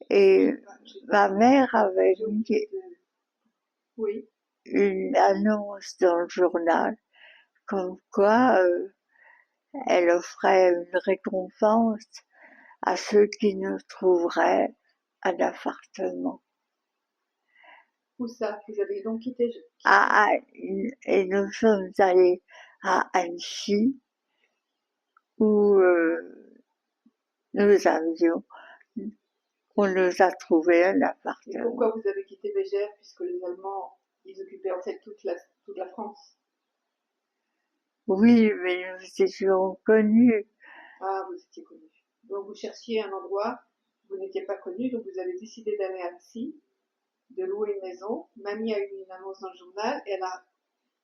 Et ma mère avait mis Oui. une annonce dans le journal comme quoi elle offrait une récompense à ceux qui nous trouveraient un appartement. Où ça? Vous avez donc quitté. Et nous sommes allés à Annecy où nous avions, on nous a trouvé un Et appartement. pourquoi vous avez quitté Bégère puisque les Allemands, ils occupaient en fait toute la France? Oui, mais nous étions connus. Ah, vous étiez connu. Donc vous cherchiez un endroit, vous n'étiez pas connu, donc vous avez décidé d'aller à Annecy, de louer une maison. Mamie a eu une annonce dans le journal,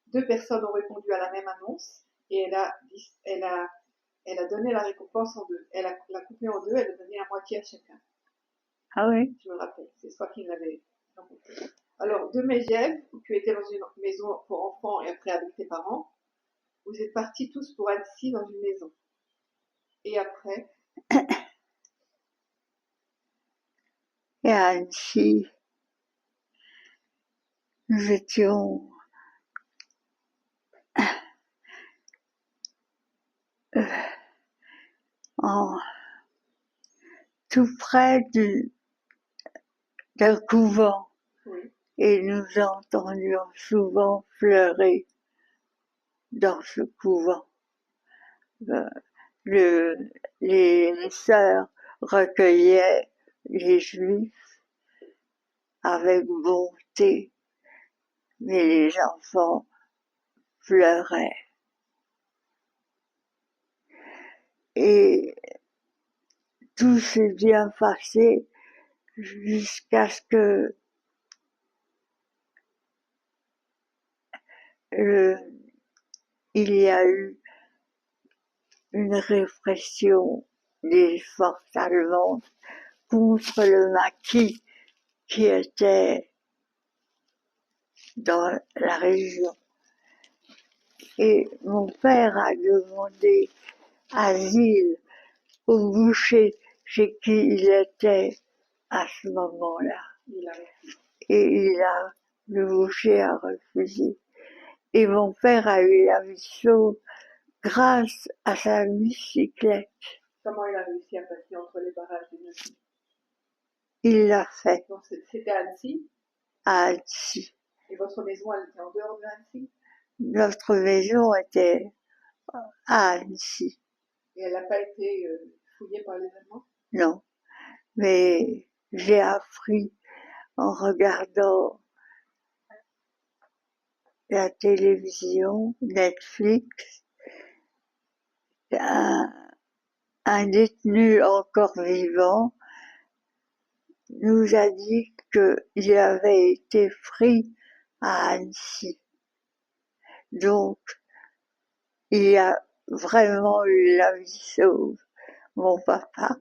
deux personnes ont répondu à la même annonce et elle a donné la récompense en deux. Elle a la coupée en deux, elle a donné la moitié à chacun. Ah oui, Je me rappelle, c'est toi qui me l'avais raconté. Alors, de Megève, où tu étais dans une maison pour enfants et après avec tes parents, vous êtes partis tous pour Annecy dans une maison. Et après, et à Annecy, nous étions en, tout près d'un couvent oui, et nous entendions souvent pleurer dans ce couvent. Euh, le, les sœurs recueillaient les juifs avec bonté, mais les enfants pleuraient. Et tout s'est bien passé jusqu'à ce que euh, il y a eu une répression des forces allemandes contre le maquis qui était dans la région. Et mon père a demandé asile au boucher chez qui il était à ce moment-là. Le boucher a refusé. Et mon père a eu la vie sauve grâce à sa bicyclette. comment il a réussi à passer entre les barrages de Nancy? Il l'a fait C'était à Annecy, à Annecy. et votre maison, elle était en dehors de Annecy, Notre maison était à Annecy. et elle n'a pas été fouillée par les Allemands? Non, mais j'ai appris en regardant la télévision, Netflix, un détenu encore vivant nous a dit qu'il avait été pris à Annecy. Donc, il a vraiment eu la vie sauve, mon papa,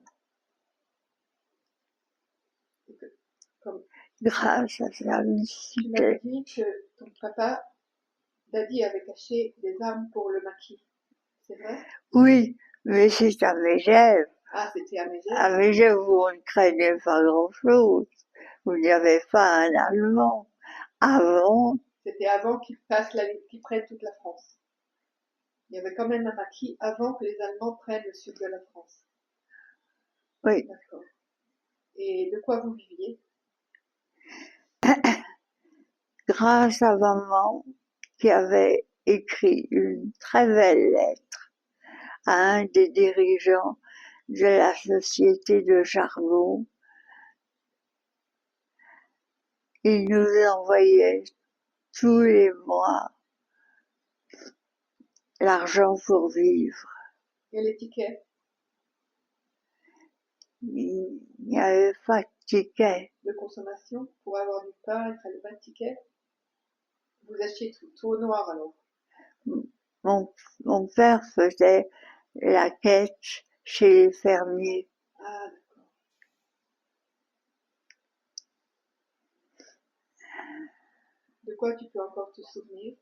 Comme grâce à sa tu m'avais bicyclette. dit que ton papa, Daddy, avait caché des armes pour le maquis. C'est vrai? Oui, mais c'est à Megève. Ah, c'était à À Megève. Megève, où on ne craignait pas grand-chose, où il n'y avait pas un Allemand. Avant, C'était avant qu'ils prennent toute la France. Il y avait quand même un maquis avant que les Allemands prennent le sud de la France. oui, D'accord. Et de quoi vous viviez? grâce à maman qui avait écrit une très belle lettre à un des dirigeants de la société de charbon. Il nous envoyait tous les mois l'argent pour vivre. Et les tickets Il n'y avait pas de ticket. de consommation? Pour avoir du pain, il fallait pas de ticket? Vous achetiez tout au noir alors? Mon, mon père faisait la quête chez les fermiers. Ah, d'accord. De quoi tu peux encore te souvenir?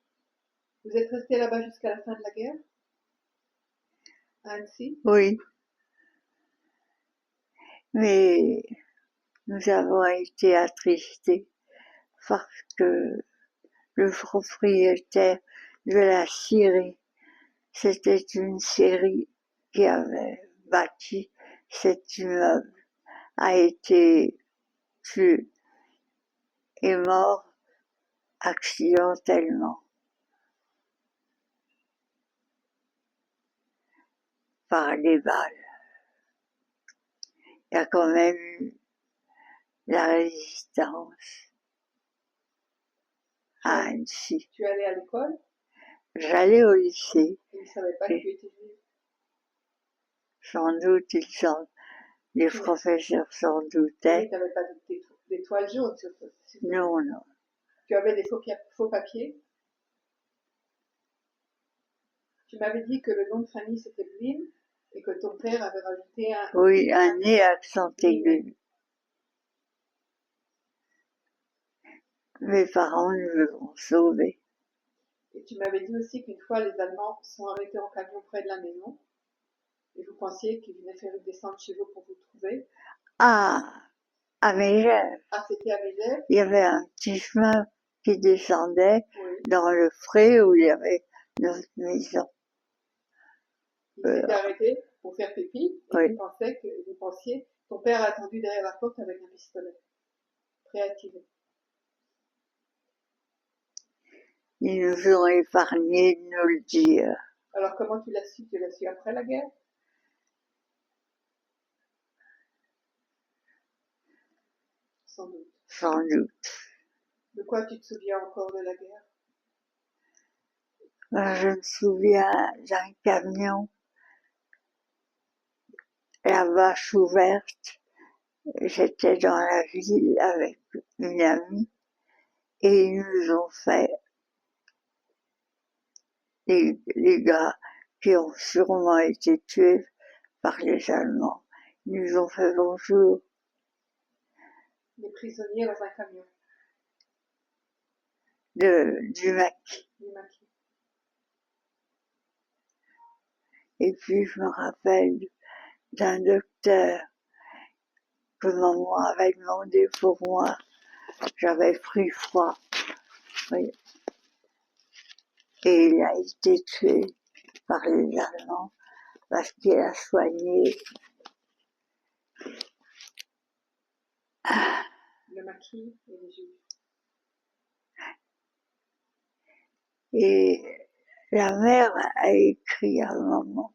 Vous êtes resté là-bas jusqu'à la fin de la guerre? À Annecy? Oui, mais nous avons été attristés parce que le propriétaire de la scierie, c'était une scierie qui avait bâti cet immeuble, a été tué et mort accidentellement par des balles. Il y a quand même eu la résistance à Annecy. Tu allais à l'école? J'allais au lycée. Ils ne savaient pas que tu étais juive. Sans doute, les professeurs s'en doutaient. Oui, tu n'avais pas des toiles jaunes sur toi. Non, non. Tu avais des faux papiers. Tu m'avais dit que le nom de famille c'était Blin et que ton père avait rajouté un... Oui, un nez accent aigu. Mes parents nous ont sauvés. Et tu m'avais dit aussi qu'une fois les Allemands sont arrêtés en camion près de la maison et vous pensiez qu'ils venaient faire une descente chez vous pour vous trouver. Ah, à Mégève. Ah, c'était à Médève? Il y avait un petit chemin qui descendait Oui. dans le pré où il y avait notre maison. Ils s'étaient arrêtés pour faire pipi et Oui. vous pensiez, ton père a attendu derrière la porte avec un pistolet, prêt à tirer. Ils nous ont épargné de nous le dire. Alors comment tu l'as su? Tu l'as su après la guerre? Sans doute. Sans doute. De quoi tu te souviens encore de la guerre? Je me souviens d'un camion, la vache ouverte. J'étais dans la ville avec une amie et ils nous ont fait, les gars qui ont sûrement été tués par les Allemands, ils nous ont fait bonjour. Les prisonniers dans un camion. Du maquis. Du maquis. Et puis je me rappelle d'un docteur que maman avait demandé pour moi. J'avais pris froid. Oui. Et il a été tué par les Allemands parce qu'il a soigné le maquis et les juifs. Et la mère a écrit à maman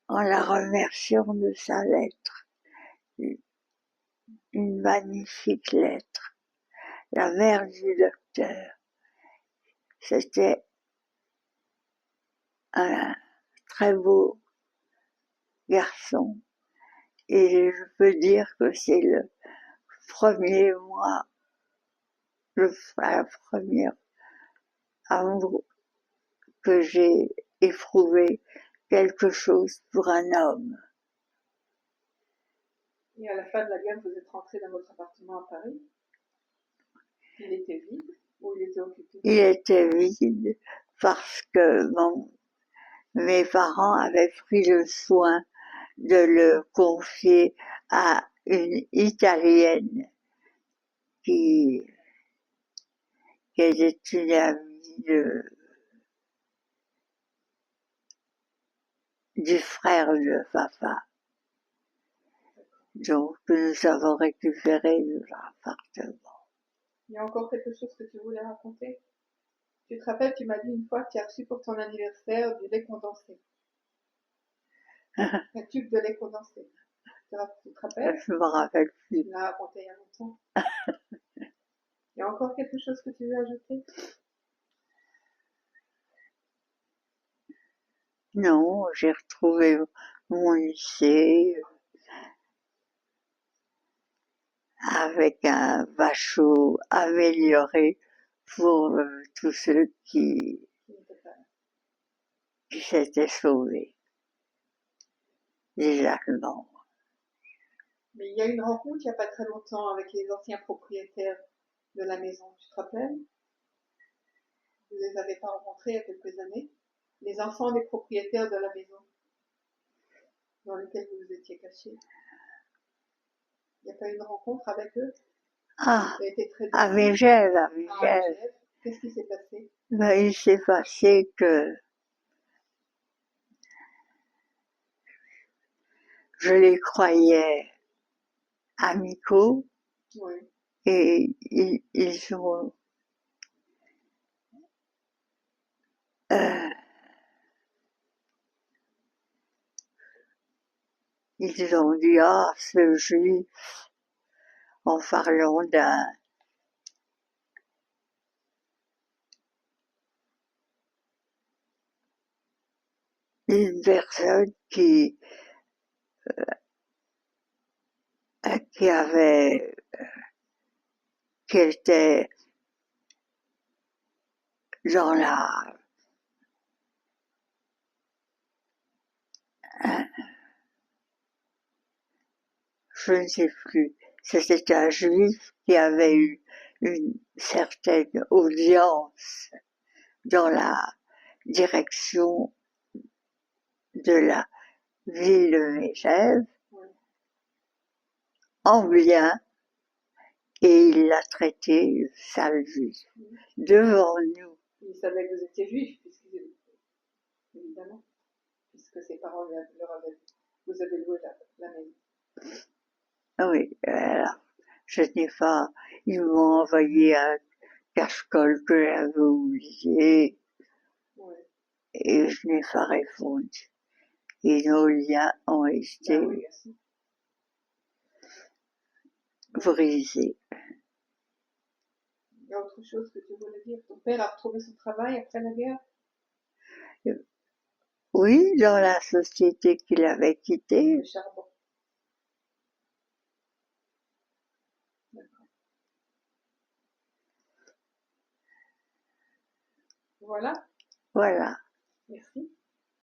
en la remerciant de sa lettre, une magnifique lettre. La mère du docteur, c'était un très beau garçon. Et je peux dire que c'est le premier mois, la première amour que j'ai éprouvé quelque chose pour un homme. Et à la fin de la guerre, vous êtes rentré dans votre appartement à Paris. Il était vide ou il était occupé? Il était vide parce que mes parents avaient pris le soin de le confier à une Italienne qui était une amie du frère de papa. Donc nous avons récupéré notre appartement. Il y a encore quelque chose que tu voulais raconter? Tu te rappelles, tu m'as dit une fois que tu as reçu pour ton anniversaire du lait condensé. Un tube de lait condensé. Tu te rappelles? Je me rappelle plus. Tu m'as raconté il y a longtemps. Il y a encore quelque chose que tu veux ajouter? Non, j'ai retrouvé mon lycée avec un bachot amélioré pour tous ceux qui s'étaient sauvés, les Allemands. Mais il y a eu une rencontre il n'y a pas très longtemps avec les anciens propriétaires de la maison, tu te rappelles? Vous ne les avez pas rencontrés il y a quelques années? Les enfants des propriétaires de la maison dans laquelle vous vous étiez cachés. pas eu une rencontre avec eux? Ah, Tu as été très à déçue? Megève, à Ah, Megève. Genève. Qu'est-ce qui s'est passé? Ben, il s'est passé que je les croyais amicaux Oui, et ils ont, euh, ils ont dit, ah, ce juif, en parlant d'une personne qui avait, qui était dans la, je ne sais plus, c'était un juif qui avait eu une certaine audience dans la direction de la ville de Megève, oui. en bien, et il l'a traité de sale juif, devant nous. Ils savaient que vous étiez juif, évidemment, puisque ses parents leur avaient, vous avez loué la maison. Oui, alors, je n'ai pas, ils m'ont envoyé un cache-colle que j'avais oublié, Oui. et je n'ai pas répondu. Et nos liens ont été Ben oui, bien sûr. brisés. Il y a autre chose que tu voulais dire. Ton père a retrouvé son travail après la guerre? Oui, dans la société qu'il avait quittée. Le charbon. D'accord. Voilà. Voilà. Merci.